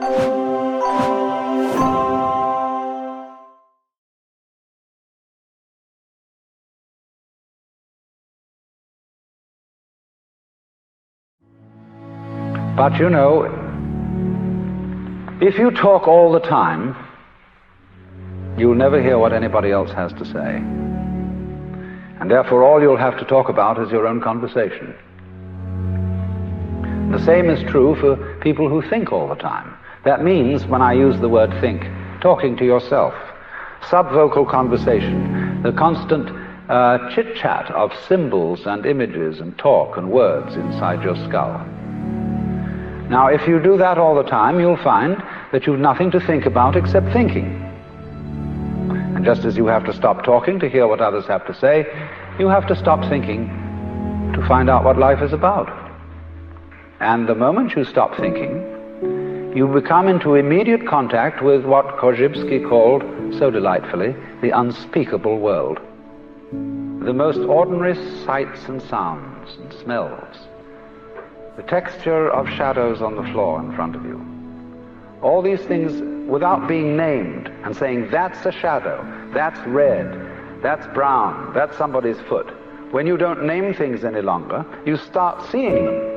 But you know, if you talk all the time, you'll never hear what anybody else has to say. And therefore all you'll have to talk about is your own conversation. The same is true for people who think all the time. That means, when I use the word think, talking to yourself, subvocal conversation, the constant chit-chat of symbols and images and talk and words inside your skull. Now, if you do that all the time, you'll find that you've nothing to think about except thinking. And just as you have to stop talking to hear what others have to say, you have to stop thinking to find out what life is about. And the moment you stop thinking, you become into immediate contact with what Korzybski called, so delightfully, the unspeakable world. The most ordinary sights and sounds and smells, the texture of shadows on the floor in front of you. All these things, without being named and saying, that's a shadow, that's red, that's brown, that's somebody's foot. When you don't name things any longer, you start seeing them.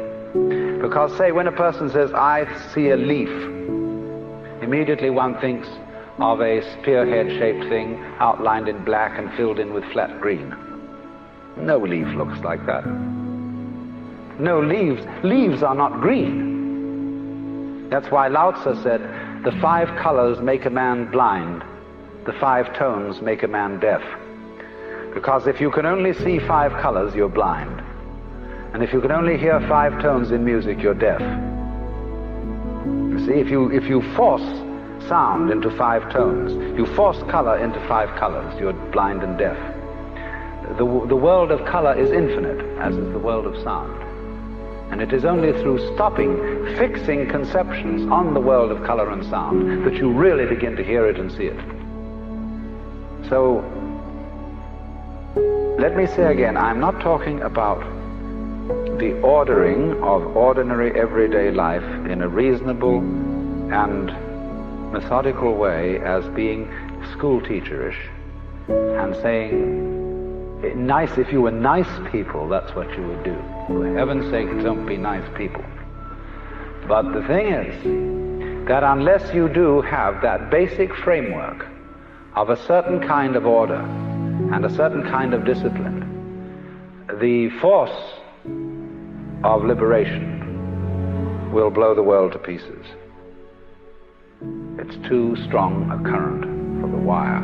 Because, say, when a person says, I see a leaf, immediately one thinks of a spearhead-shaped thing outlined in black and filled in with flat green. No leaf looks like that. No leaves. Leaves are not green. That's why Lao Tzu said, the 5 colors make a man blind, the 5 tones make a man deaf. Because if you can only see 5 colors, you're blind. And if you can only hear 5 tones in music, you're deaf. You see, if you force sound into 5 tones, you force color into 5 colors, you're blind and deaf. The world of color is infinite, as is the world of sound. And it is only through stopping, fixing conceptions on the world of color and sound that you really begin to hear it and see it. So, let me say again, I'm not talking about the ordering of ordinary everyday life in a reasonable and methodical way as being school-teacherish and saying, nice, if you were nice people, that's what you would do. For heaven's sake, don't be nice people. But the thing is that unless you do have that basic framework of a certain kind of order and a certain kind of discipline, the force of liberation will blow the world to pieces. It's too strong a current for the wire.